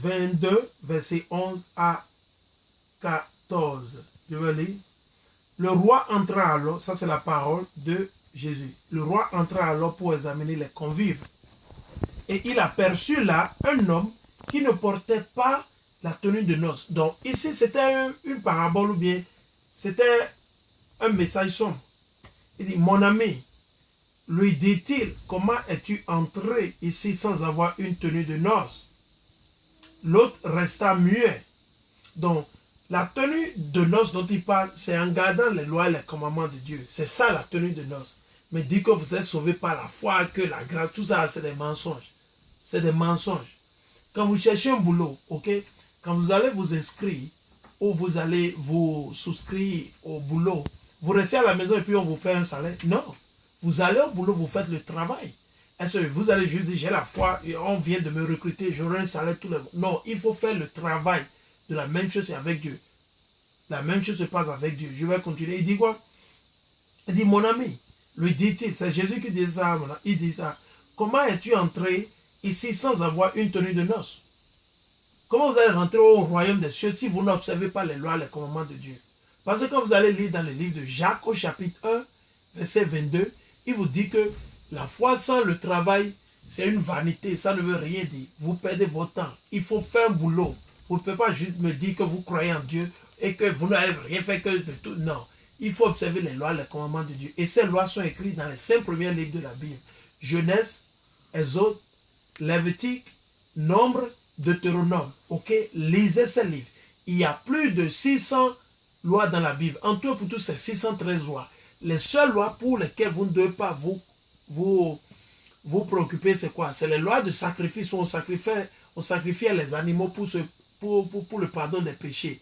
22, verset 11 à 14. Je vais lire. Le roi entra alors, ça c'est la parole de Jésus. Le roi entra alors pour examiner les convives. Et il aperçut là un homme qui ne portait pas la tenue de noces. Donc ici c'était une parabole ou bien c'était un message sombre. Il dit, mon ami, lui dit-il, comment es-tu entré ici sans avoir une tenue de noces? L'autre resta muet. Donc, la tenue de noces dont il parle, c'est en gardant les lois et les commandements de Dieu. C'est ça la tenue de noces. Mais dit que vous êtes sauvés par la foi, que la grâce, tout ça, c'est des mensonges. C'est des mensonges. Quand vous cherchez un boulot, ok, quand vous allez vous inscrire ou vous allez vous souscrire au boulot, vous restez à la maison et puis on vous paie un salaire. Non. Vous allez au boulot, vous faites le travail. Est-ce que vous allez juste dire, j'ai la foi, et on vient de me recruter, j'aurai un salaire tous les mois. Non, il faut faire le travail. De la même chose avec Dieu. La même chose se passe avec Dieu. Je vais continuer. Il dit quoi? Il dit, mon ami, lui dit-il, c'est Jésus qui dit ça, il dit ça. Comment es-tu entré ici sans avoir une tenue de noces? Comment vous allez rentrer au royaume des cieux si vous n'observez pas les lois, les commandements de Dieu? Parce que quand vous allez lire dans le livre de Jacques au chapitre 1, verset 22, il vous dit que la foi sans le travail, c'est une vanité, ça ne veut rien dire. Vous perdez votre temps. Il faut faire un boulot. Vous ne pouvez pas juste me dire que vous croyez en Dieu et que vous n'avez rien fait que de tout. Non. Il faut observer les lois, les commandements de Dieu. Et ces lois sont écrites dans les 5 premiers livres de la Bible. Genèse, Exode, Lévitique, Nombre, Deutéronome. Ok? Lisez ces livres. Il y a plus de 600 lois dans la Bible. En tout et pour tout, c'est 613 lois. Les seules lois pour lesquelles vous ne devez pas vous préoccuper, c'est quoi? C'est les lois de sacrifice où on sacrifiait les animaux pour le pardon des péchés.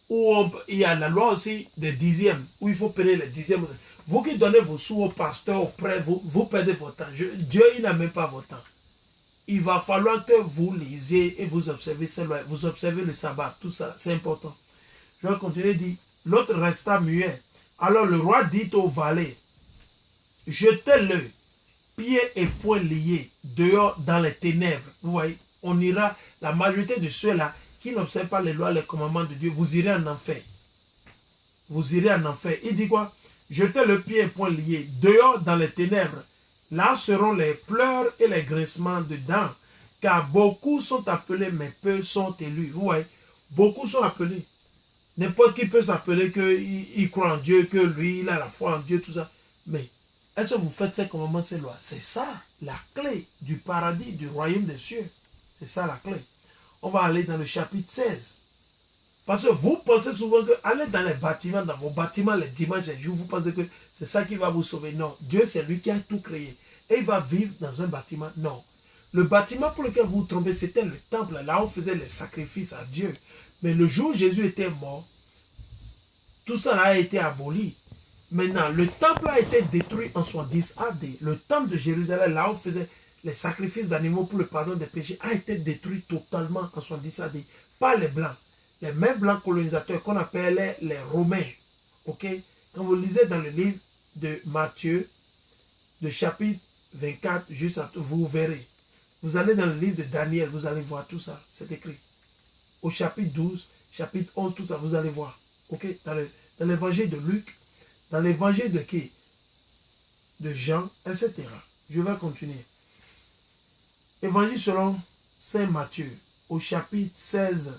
Il y a la loi aussi des dixièmes, où il faut payer les dixièmes. Vous qui donnez vos sous au pasteur, au prêtre, vous perdez votre temps. Dieu, il n'a même pas votre temps. Il va falloir que vous lisiez et vous observez ces lois. Vous observez le sabbat, tout ça, c'est important. Je vais continuer, dit, l'autre resta muet. Alors le roi dit au valet, jetez-le, pieds et poings liés, dehors dans les ténèbres. Vous voyez, on ira, la majorité de ceux-là qui n'observent pas les lois, les commandements de Dieu, vous irez en enfer. Vous irez en enfer. Il dit quoi? Jetez le pied et poings liés, dehors dans les ténèbres. Là seront les pleurs et les grincements de dents, car beaucoup sont appelés, mais peu sont élus. Vous voyez, beaucoup sont appelés. N'importe qui peut s'appeler qu'il croit en Dieu, que lui, il a la foi en Dieu, tout ça. Mais est-ce que vous faites ces commandements, ces lois? C'est ça, la clé du paradis, du royaume des cieux. C'est ça la clé. On va aller dans le chapitre 16. Parce que vous pensez souvent que aller dans les bâtiments, dans vos bâtiments les dimanches et les jours, vous pensez que c'est ça qui va vous sauver. Non, Dieu c'est lui qui a tout créé. Et il va vivre dans un bâtiment. Non. Le bâtiment pour lequel vous vous trompez, c'était le temple. Là, on faisait les sacrifices à Dieu. Mais le jour où Jésus était mort, tout ça a été aboli. Maintenant, le temple a été détruit en 70 AD. Le temple de Jérusalem, là où on faisait les sacrifices d'animaux pour le pardon des péchés, a été détruit totalement en 70 AD. Pas les Blancs. Les mêmes Blancs colonisateurs qu'on appelait les Romains. Ok? Quand vous lisez dans le livre de Matthieu, le chapitre 24, juste après, vous verrez. Vous allez dans le livre de Daniel, vous allez voir tout ça. C'est écrit. Au chapitre 12, chapitre 11, tout ça, vous allez voir. Ok? Dans l'évangile de Luc, dans l'évangile de qui? De Jean, etc. Je vais continuer. Évangile selon Saint Matthieu, au chapitre 16,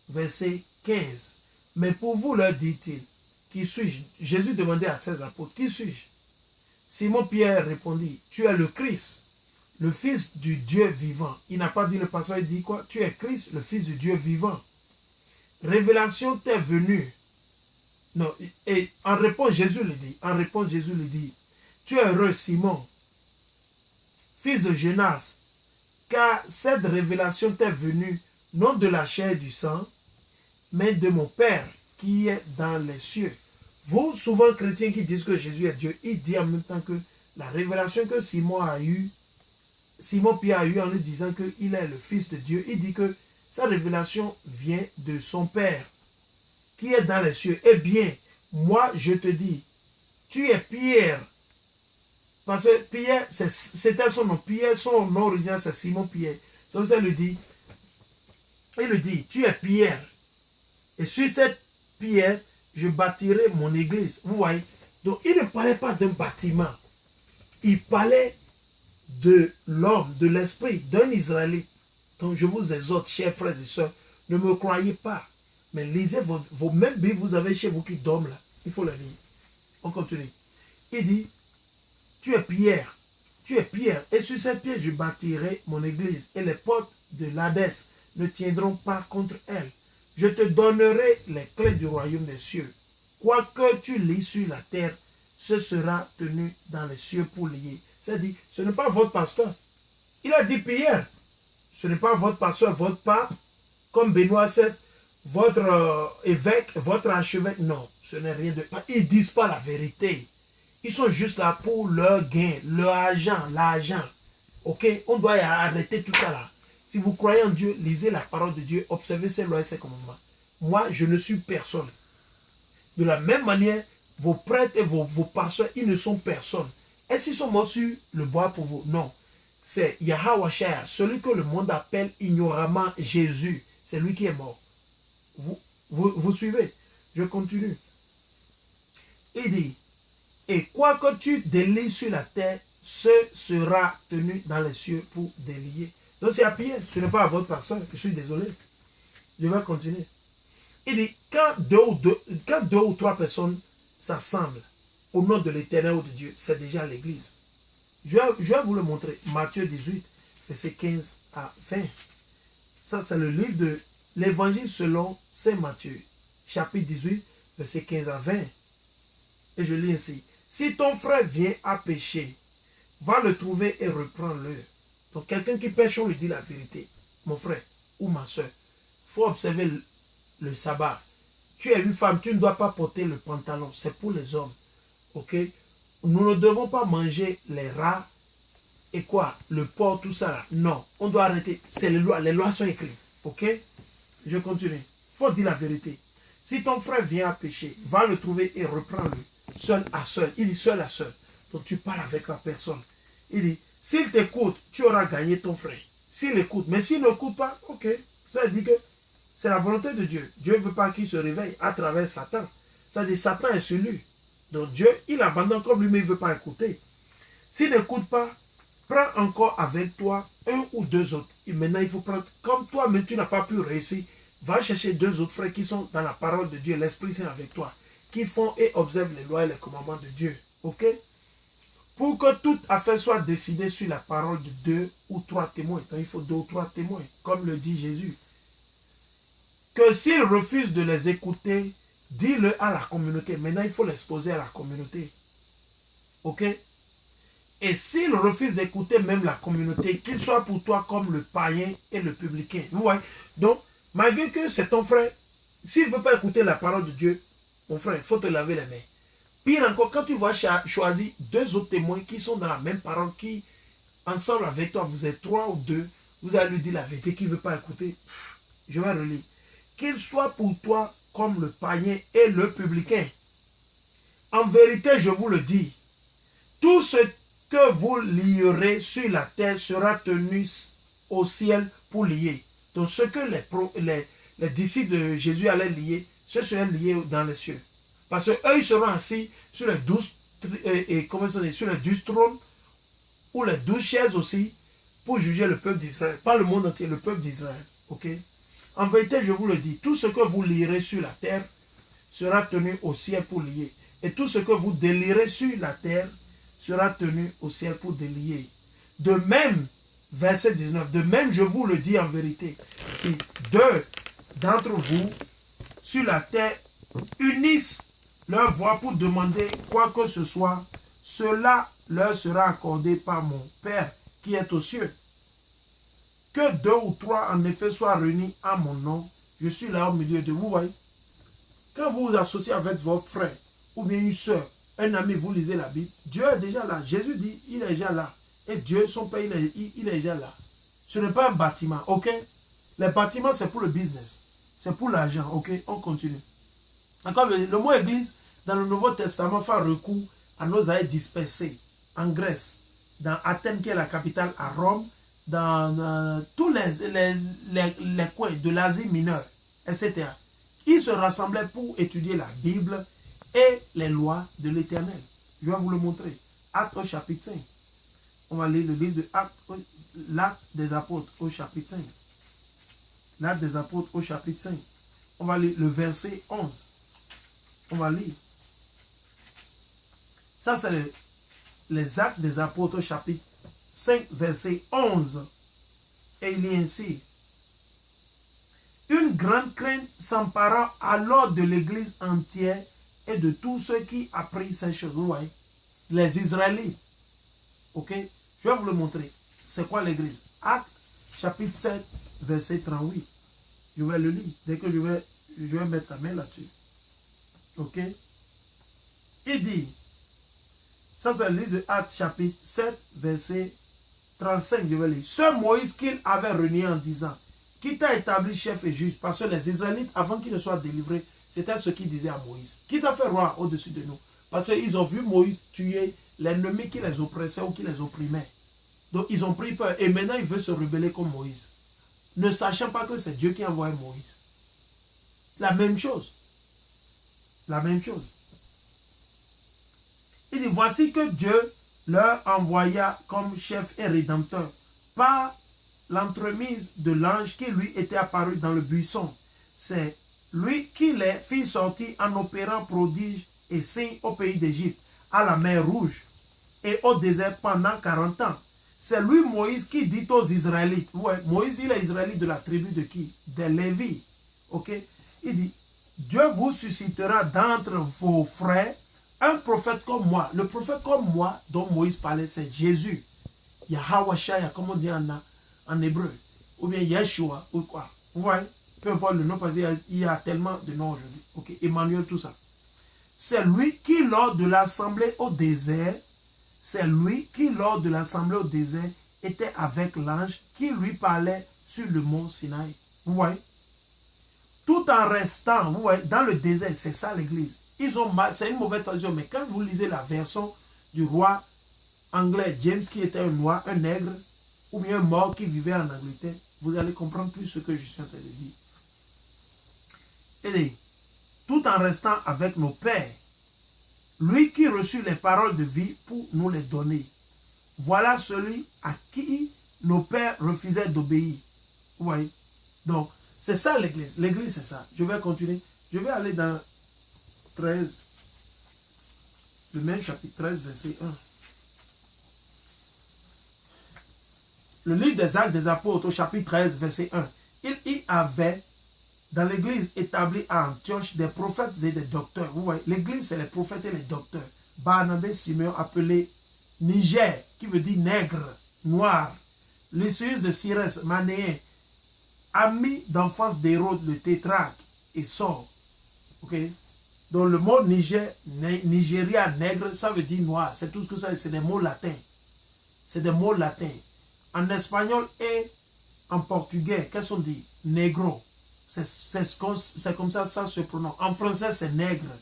verset 15. Mais pour vous, leur dit-il, qui suis-je? Jésus demandait à ses apôtres, qui suis-je? Simon-Pierre répondit, tu es le Christ, le Fils du Dieu vivant. Il n'a pas dit le pasteur, il dit quoi? Tu es Christ, le Fils du Dieu vivant. Révélation t'est venue. Non, et en réponse, Jésus lui dit, tu es heureux, Simon, fils de Jonas, car cette révélation t'est venue non de la chair et du sang, mais de mon Père qui est dans les cieux. Vous, souvent chrétiens qui disent que Jésus est Dieu, il dit en même temps que la révélation que Simon-Pierre a eue en lui disant qu'il est le Fils de Dieu, il dit que sa révélation vient de son Père qui est dans les cieux. Eh bien, moi je te dis, tu es Pierre. Parce que Pierre, c'était son nom. Pierre, son nom original, c'est Simon-Pierre. C'est pour ça qu'il lui dit, tu es Pierre. Et sur cette pierre, je bâtirai mon église. Vous voyez? Donc, il ne parlait pas d'un bâtiment. Il parlait de l'homme, de l'esprit, d'un Israélite. Donc, je vous exhorte, chers frères et sœurs, ne me croyez pas. Mais lisez vos mêmes Bibles, vous avez chez vous qui dorment là. Il faut la lire. On continue. Il dit, tu es Pierre. Tu es Pierre. Et sur cette pierre, je bâtirai mon église. Et les portes de l'Hadès ne tiendront pas contre elle. Je te donnerai les clés du royaume des cieux. Quoi que tu lis sur la terre, ce sera tenu dans les cieux pour lier. C'est-à-dire, ce n'est pas votre pasteur. Il a dit Pierre. Ce n'est pas votre pasteur, votre pape, comme Benoît XVI, votre évêque, votre archevêque. Non, ce n'est rien de... Ils ne disent pas la vérité. Ils sont juste là pour leur gain, leur argent, l'argent. Ok? On doit arrêter tout ça là. Si vous croyez en Dieu, lisez la parole de Dieu, observez ses lois et ses commandements. Moi, je ne suis personne. De la même manière, vos prêtres et vos pasteurs, ils ne sont personne. Est-ce qu'ils sont morts sur le bois pour vous? Non. C'est Yahweh Shai, celui que le monde appelle ignoramment Jésus. C'est lui qui est mort. Vous suivez? Je continue. Il dit, et quoi que tu délies sur la terre, ce sera tenu dans les cieux pour délier. Donc c'est à Pierre, ce n'est pas à votre pasteur, je suis désolé. Je vais continuer. Il dit, quand deux ou trois personnes s'assemblent au nom de l'Éternel ou de Dieu, c'est déjà l'église. Je vais vous le montrer. Matthieu 18, verset 15 à 20. Ça, c'est le livre de l'Évangile selon Saint Matthieu, chapitre 18, verset 15 à 20. Et je lis ainsi. Si ton frère vient à pécher, va le trouver et reprends-le. Donc quelqu'un qui pêche, on lui dit la vérité. Mon frère ou ma soeur, il faut observer le sabbat. Tu es une femme, tu ne dois pas porter le pantalon. C'est pour les hommes. Ok? Nous ne devons pas manger les rats et quoi? Le porc, tout ça là. Non, on doit arrêter. C'est les lois. Les lois sont écrites. Ok? Je continue. Il faut dire la vérité. Si ton frère vient à pécher, va le trouver et reprends-le. Seul à seul. Il dit seul à seul. Donc tu parles avec la personne. Il dit, s'il t'écoute, tu auras gagné ton frère. S'il écoute, mais s'il n'écoute pas, ok. Ça dit que c'est la volonté de Dieu. Dieu ne veut pas qu'il se réveille à travers Satan. Ça dit, Satan est sur lui. Donc Dieu, il abandonne comme lui, mais il ne veut pas écouter. S'il n'écoute pas, prends encore avec toi un ou deux autres. Et maintenant, il faut prendre, comme toi, mais tu n'as pas pu réussir, va chercher deux autres frères qui sont dans la parole de Dieu, l'Esprit Saint avec toi, qui font et observent les lois et les commandements de Dieu. Ok? Pour que toute affaire soit décidée sur la parole de deux ou trois témoins. Donc, il faut deux ou trois témoins, comme le dit Jésus. Que s'ils refusent de les écouter, dis-le à la communauté. Maintenant, il faut l'exposer à la communauté. Ok? Et s'ils refusent d'écouter même la communauté, qu'il soit pour toi comme le païen et le publicain. Vous voyez? Donc, malgré que c'est ton frère, s'il ne veut pas écouter la parole de Dieu, mon frère, il faut te laver les mains. Pire encore, quand tu vas choisir deux autres témoins qui sont dans la même parole, qui, ensemble avec toi, vous êtes trois ou deux, vous allez lui dire la vérité qu'il ne veut pas écouter. Je vais relire. Qu'il soit pour toi comme le païen et le publicain. En vérité, je vous le dis, tout ce que vous lierez sur la terre sera tenu au ciel pour lier. Donc ce que les disciples de Jésus allaient lier, ce serait lié dans les cieux. Parce qu'eux, ils seront assis sur les 12 trônes ou les 12 chaises aussi pour juger le peuple d'Israël. Pas le monde entier, le peuple d'Israël. Ok? En vérité, je vous le dis, tout ce que vous lirez sur la terre sera tenu au ciel pour lier. Et tout ce que vous délirez sur la terre sera tenu au ciel pour délier. De même, verset 19, de même je vous le dis en vérité, si deux d'entre vous sur la terre unissent leur voix pour demander quoi que ce soit, cela leur sera accordé par mon Père qui est aux cieux. Que deux ou trois en effet soient réunis à mon nom, je suis là au milieu de vous. Voyez? Quand vous vous associez avec votre frère ou bien une soeur, un ami, vous lisez la Bible, Dieu est déjà là. Jésus dit, il est déjà là. Et Dieu, son Père, il est déjà là. Ce n'est pas un bâtiment, ok? Les bâtiments, c'est pour le business. C'est pour l'argent, ok? On continue. Encore, le mot église, dans le Nouveau Testament, fait recours à nos aïeux dispersés en Grèce, dans Athènes, qui est la capitale, à Rome, tous les coins de l'Asie mineure, etc. Ils se rassemblaient pour étudier la Bible et les lois de l'Éternel. Je vais vous le montrer. Actes au chapitre 5. On va lire le livre de l'Acte des apôtres au chapitre 5. L'Acte des apôtres au chapitre 5. On va lire le verset 11. On va lire. Ça, c'est les Actes des apôtres au chapitre 5, verset 11. Et il est ainsi. Une grande crainte s'empara alors de l'église entière et de tous ceux qui apprirent ces choses. Vous voyez, les Israélites. Ok? Je vais vous le montrer. C'est quoi l'église? Acte, chapitre 7, verset 38. Je vais le lire. Dès que je vais mettre la main là-dessus. Ok? Il dit, ça c'est le livre de Acte, chapitre 7, verset 35. Je vais lire. Ce Moïse qu'il avait renié en disant, qui t'a établi chef et juge, parce que les Israélites, avant qu'ils ne soient délivrés, c'était ce qu'ils disaient à Moïse. Qui t'a fait roi au-dessus de nous? Parce qu'ils ont vu Moïse tuer l'ennemi qui les oppressait ou qui les opprimait. Donc ils ont pris peur. Et maintenant, ils veulent se rebeller comme Moïse. Ne sachant pas que c'est Dieu qui a envoyé Moïse. La même chose. La même chose. Il dit, voici que Dieu leur envoya comme chef et rédempteur par l'entremise de l'ange qui lui était apparu dans le buisson. C'est lui qui les fit sortir en opérant prodiges et signes au pays d'Égypte, à la mer Rouge et au désert pendant 40 ans. C'est lui, Moïse, qui dit aux Israélites. Ouais, Moïse, il est Israélite de la tribu de qui? Des Lévites. Ok? Il dit, Dieu vous suscitera d'entre vos frères un prophète comme moi. Le prophète comme moi dont Moïse parlait, c'est Jésus. Yahawashaya, comme on dit en hébreu. Ou bien Yeshua, ou quoi. Vous voyez? Peu importe le nom, parce qu'il y a tellement de noms aujourd'hui. Ok? Emmanuel, tout ça. C'est lui qui, lors de l'assemblée au désert, était avec l'ange qui lui parlait sur le mont Sinaï. Vous voyez? Tout en restant, vous voyez, dans le désert, c'est ça l'église. C'est une mauvaise traduction, mais quand vous lisez la version du roi anglais James, qui était un noir, un nègre, ou bien un mort qui vivait en Angleterre, vous allez comprendre plus ce que je suis en train de dire. Et tout en restant avec nos pères, lui qui reçut les paroles de vie pour nous les donner. Voilà celui à qui nos pères refusaient d'obéir. Vous voyez? Donc, c'est ça l'église. L'église, c'est ça. Je vais continuer. Je vais aller dans 13. Le même chapitre 13, verset 1. Le livre des Actes des Apôtres, au chapitre 13, verset 1. Il y avait dans l'église établie à Antioche des prophètes et des docteurs. Vous voyez, l'église, c'est les prophètes et les docteurs. Barnabé, Simeon, appelé Niger, qui veut dire nègre, noir. Lysius de Cyrène, manéen, ami d'enfance d'Hérode, le tétrarque, et sort. Ok? Donc le mot Niger, Nigeria, nègre, ça veut dire noir. C'est tout ce que ça, c'est des mots latins. C'est des mots latins. En espagnol et en portugais, qu'est-ce qu'on dit? Negro. C'est comme ça se prononce. En français, c'est nègre.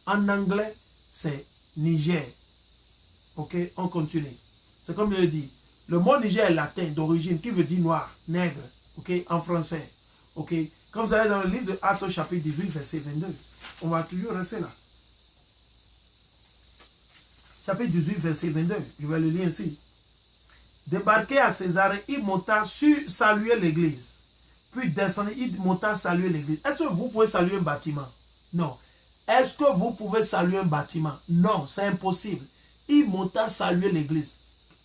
En anglais, c'est Niger. Ok, on continue. C'est comme je le dis. Le mot Niger est latin d'origine, qui veut dire noir, nègre. Ok, en français. Ok, comme vous allez dans le livre de Actes, chapitre 18, verset 22. On va toujours rester là. Chapitre 18, verset 22. Je vais le lire ainsi. Débarqué à Césarée, il monta sur saluer l'église. Puis descendit, il monta saluer l'église. Est-ce que vous pouvez saluer un bâtiment? Non. Est-ce que vous pouvez saluer un bâtiment? Non, c'est impossible. Il monta saluer l'église.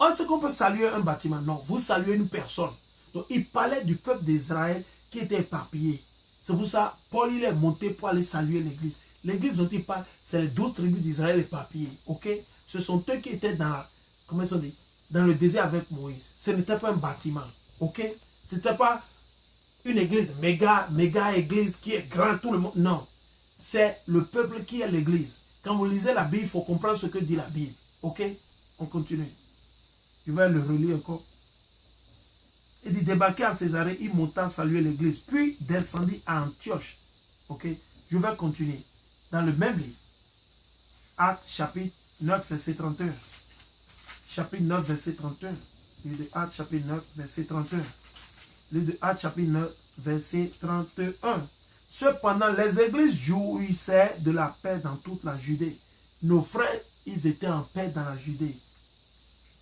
Est-ce qu'on peut saluer un bâtiment? Non, vous saluez une personne. Donc il parlait du peuple d'Israël qui était éparpillé. C'est pour ça Paul il est monté pour aller saluer l'église. L'église dont il parle, c'est les 12 tribus d'Israël éparpillées. Ok? Ce sont eux qui étaient dans la, comment ils dit, dans le désert avec Moïse. Ce n'était pas un bâtiment. Ok? Ce n'était pas une église méga église qui est grande, tout le monde. Non. C'est le peuple qui est l'église. Quand vous lisez la Bible, il faut comprendre ce que dit la Bible. Ok? On continue. Je vais le relire encore. Il dit, débarqué à Césarée, il monta saluer l'église, puis descendit à Antioche. Ok? Je vais continuer. Dans le même livre. Actes chapitre 9, verset 31. Chapitre 9, verset 31. Livre de Actes, chapitre 9, verset 31. Livre de Actes, chapitre 9, verset 31. Cependant, les églises jouissaient de la paix dans toute la Judée. Nos frères, ils étaient en paix dans la Judée.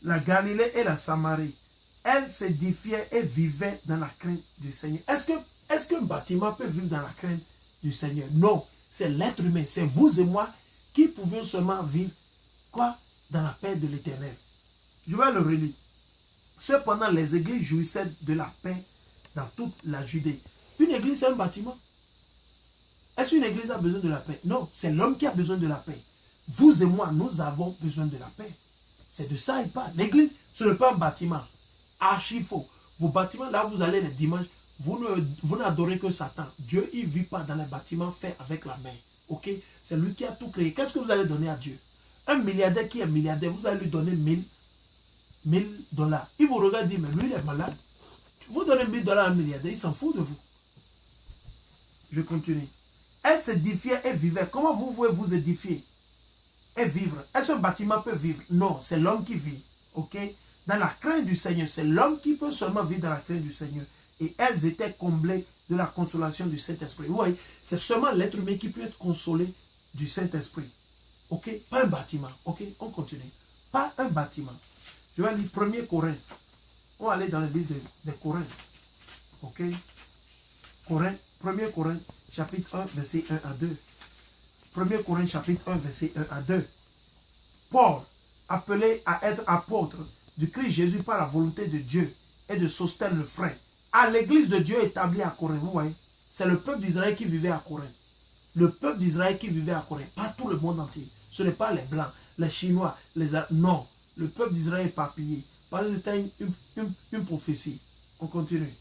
La Galilée et la Samarie, elles s'édifiaient et vivaient dans la crainte du Seigneur. Est-ce qu'un bâtiment peut vivre dans la crainte du Seigneur? Non, c'est l'être humain, c'est vous et moi qui pouvions seulement vivre, quoi? Dans la paix de l'Éternel. Je vais le relire. Cependant, les églises jouissaient de la paix dans toute la Judée. Une église, c'est un bâtiment. Est-ce qu'une église a besoin de la paix? Non, c'est l'homme qui a besoin de la paix. Vous et moi, nous avons besoin de la paix. C'est de ça il parle. L'église, ce n'est pas un bâtiment. Archi faux. Vos bâtiments, là, vous allez les dimanches, vous n'adorez que Satan. Dieu, il ne vit pas dans les bâtiments faits avec la main. Ok? C'est lui qui a tout créé. Qu'est-ce que vous allez donner à Dieu? Un milliardaire qui est milliardaire, vous allez lui donner 1000 dollars. Il vous regarde et dit, mais lui, il est malade. Vous donnez 1000 dollars à un milliardaire, il s'en fout de vous. Je continue. Elle s'édifiait et vivait. Comment vous pouvez vous édifier et vivre? Est-ce qu'un bâtiment peut vivre? Non, c'est l'homme qui vit. Ok? Dans la crainte du Seigneur, c'est l'homme qui peut seulement vivre dans la crainte du Seigneur. Et elles étaient comblées de la consolation du Saint-Esprit. Vous voyez, c'est seulement l'être humain qui peut être consolé du Saint-Esprit. Ok? Pas un bâtiment. Ok? On continue. Pas un bâtiment. Je vais lire 1er Corinthe. On va aller dans le livre de Corinthe. Ok? Corinthe, 1er Corinthe, chapitre 1, verset 1 à 2. 1er Corinthe, chapitre 1, verset 1 à 2. Paul, appelé à être apôtre du Christ Jésus par la volonté de Dieu et de Sostène le frère, à l'église de Dieu établie à Corinthe. Vous voyez, c'est le peuple d'Israël qui vivait à Corinthe. Le peuple d'Israël qui vivait à Corinthe, pas tout le monde entier. Ce n'est pas les Blancs, les Chinois, les Arabes. Non, le peuple d'Israël est éparpillé. Parce que c'était une prophétie. On continue.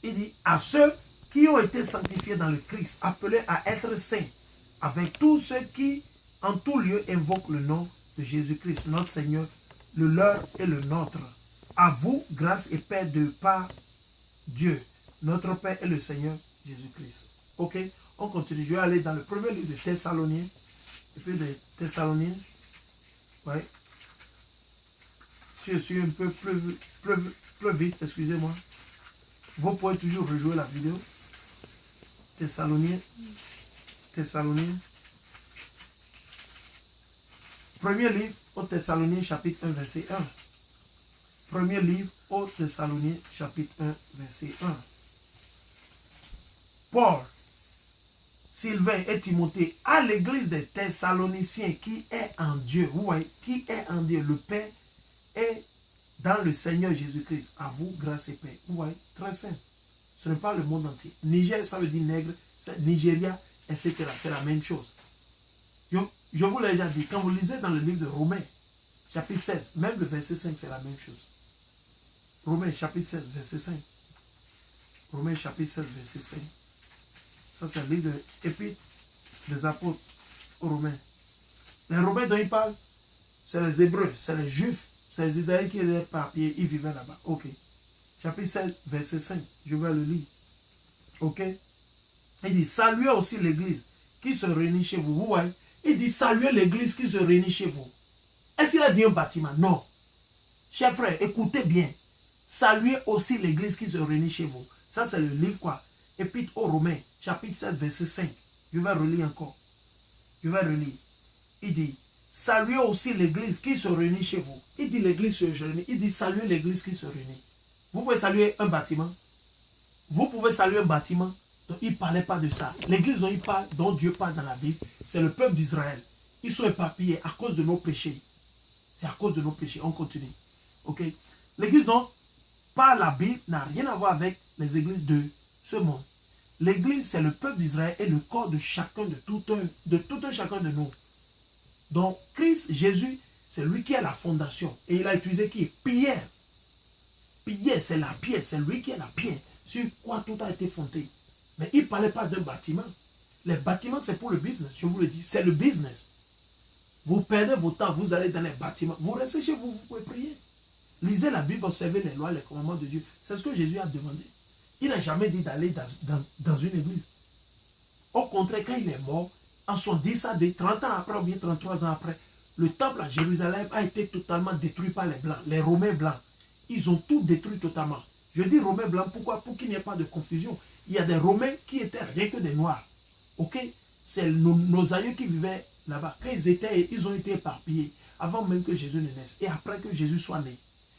Il dit, à ceux qui ont été sanctifiés dans le Christ, appelés à être saints, avec tous ceux qui, en tout lieu, invoquent le nom de Jésus-Christ, notre Seigneur, le leur et le nôtre. À vous, grâce et paix de par Dieu, notre Père et le Seigneur Jésus-Christ. Ok, on continue. Je vais aller dans le premier livre de Thessaloniens. Et puis de Thessaloniens. Ouais. Si je suis un peu plus vite, excusez-moi. Vous pouvez toujours rejouer la vidéo. Thessaloniens. Premier livre aux Thessaloniens, chapitre 1, verset 1. Premier livre aux Thessaloniens, chapitre 1, verset 1. Paul, Sylvain et Timothée, à l'église des Thessaloniciens qui est en Dieu. Vous voyez, qui est en Dieu, le Père est dans le Seigneur Jésus-Christ. À vous, grâce et paix. Vous voyez, très simple. Ce n'est pas le monde entier. Niger, ça veut dire nègre. Nigeria, etc. C'est la même chose. Je vous l'ai déjà dit. Quand vous lisez dans le livre de Romains, chapitre 16, même le verset 5, c'est la même chose. Romains, chapitre 16, verset 5. Romains, chapitre 16, verset 5. Ça, c'est le livre de l'Épître des apôtres aux Romains. Les Romains dont ils parlent, c'est les Hébreux, c'est les Juifs, c'est les Israéliens qui étaient éparpillés, ils vivaient là-bas. Ok. Chapitre 16, verset 5. Je vais le lire. Ok. Il dit, saluez aussi l'église qui se réunit chez vous. Vous voyez? Il dit, saluez l'église qui se réunit chez vous. Est-ce qu'il a dit un bâtiment? Non. Chers frères, écoutez bien. Saluez aussi l'église qui se réunit chez vous. Ça, c'est le livre quoi? Épître aux Romains, chapitre 7, verset 5. Je vais relire encore. Je vais relire. Il dit, saluez aussi l'église qui se réunit chez vous. Il dit l'église se réunit. Il dit, saluez l'église qui se réunit. Vous pouvez saluer un bâtiment. Vous pouvez saluer un bâtiment. Donc, il ne parlait pas de ça. L'église dont il parle, dont Dieu parle dans la Bible, c'est le peuple d'Israël. Ils sont éparpillés à cause de nos péchés. C'est à cause de nos péchés. On continue. Ok. L'église dont parle la Bible n'a rien à voir avec les églises de ce monde. L'église, c'est le peuple d'Israël et le corps de chacun, de tout un chacun de nous. Donc, Christ, Jésus, c'est lui qui a la fondation. Et il a utilisé qui? Pierre. Pierre, c'est la pierre. C'est lui qui est la pierre. Sur quoi tout a été fondé. Mais il ne parlait pas d'un bâtiment. Les bâtiments, c'est pour le business. Je vous le dis, c'est le business. Vous perdez votre temps, vous allez dans les bâtiments. Vous restez chez vous, vous pouvez prier. Lisez la Bible, observez les lois, les commandements de Dieu. C'est ce que Jésus a demandé. Il n'a jamais dit d'aller dans une église. Au contraire, quand il est mort, en 70 ans, 30 ans après ou bien 33 ans après, Le temple à Jérusalem a été totalement détruit par les Blancs, les Romains blancs. Ils ont tout détruit totalement. Je dis Romains blancs, pourquoi? Pour qu'il n'y ait pas de confusion. Il y a des Romains qui étaient rien que des Noirs. Ok? C'est nos aïeux qui vivaient là-bas. Quand ils ont été éparpillés, avant même que Jésus ne naisse, et après que Jésus soit né.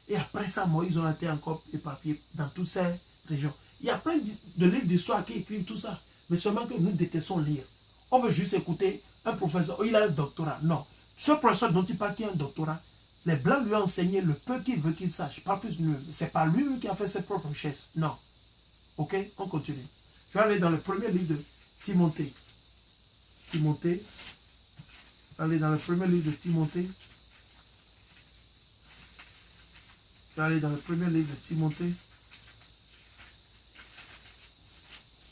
Et après sa mort, ils ont été encore éparpillés dans toutes ces régions. Il y a plein de livres d'histoire qui écrivent tout ça. Mais seulement que nous détestons lire. On veut juste écouter un professeur, il a un doctorat. Non. Ce professeur dont il parle qui a un doctorat, les Blancs lui ont enseigné le peu qu'il veut qu'il sache. Pas plus de lui. Ce n'est pas lui-même qui a fait ses propres recherches. Non. Ok, on continue. Je vais aller dans le premier livre de Timothée. Timothée. Aller dans le premier livre de Timothée. Je vais aller dans le premier livre de Timothée.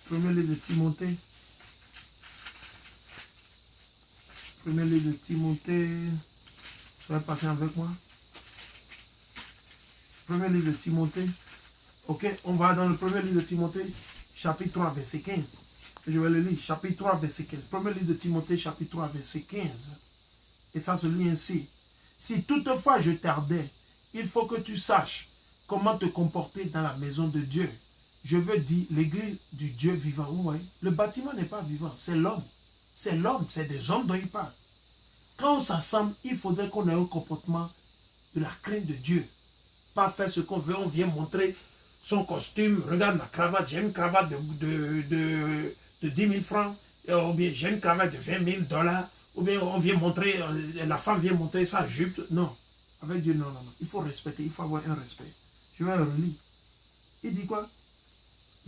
Premier livre de Timothée. Premier livre de Timothée. Vous allez passer avec moi. Premier livre de Timothée. Ok, on va dans le premier livre de Timothée, chapitre 3, verset 15. Je vais le lire. Chapitre 3, verset 15. Premier livre de Timothée, chapitre 3, verset 15. Et ça se lit ainsi. Si toutefois je tardais, il faut que tu saches comment te comporter dans la maison de Dieu. Je veux dire l'église du Dieu vivant. Vous voyez, le bâtiment n'est pas vivant, c'est l'homme. C'est l'homme, c'est des hommes dont il parle. Quand on s'assemble, il faudrait qu'on ait un comportement de la crainte de Dieu. Pas faire ce qu'on veut, on vient montrer son costume. Regarde ma cravate, j'ai une cravate de 10 000 francs, ou bien j'ai une cravate de 20 000 $, ou bien on vient montrer, la femme vient montrer sa jupe. Non, avec Dieu, non, non, non. Il faut respecter, il faut avoir un respect. Je vais le relire. Il dit quoi?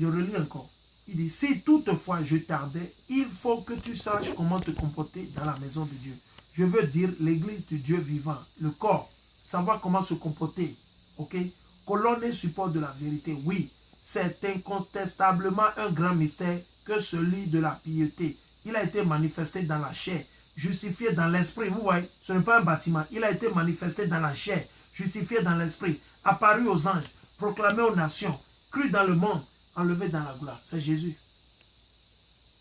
Je relis encore. Il dit, si toutefois je tardais, il faut que tu saches comment te comporter dans la maison de Dieu. Je veux dire l'église du Dieu vivant, le corps, savoir comment se comporter. Ok? Colonne et support de la vérité. Oui, c'est incontestablement un grand mystère que celui de la piété. Il a été manifesté dans la chair, justifié dans l'esprit. Vous voyez, ce n'est pas un bâtiment. Il a été manifesté dans la chair, justifié dans l'esprit, apparu aux anges, proclamé aux nations, cru dans le monde, enlevé dans la gloire. C'est Jésus.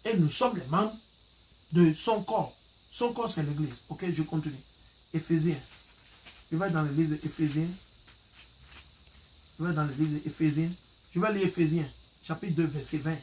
Et nous sommes les membres de son corps. Son corps, c'est l'église. Ok, je continue. Éphésiens. Je vais dans le livre d'Éphésiens. Je vais dans le livre d'Éphésiens. Je vais lire Éphésiens, chapitre 2, verset 20.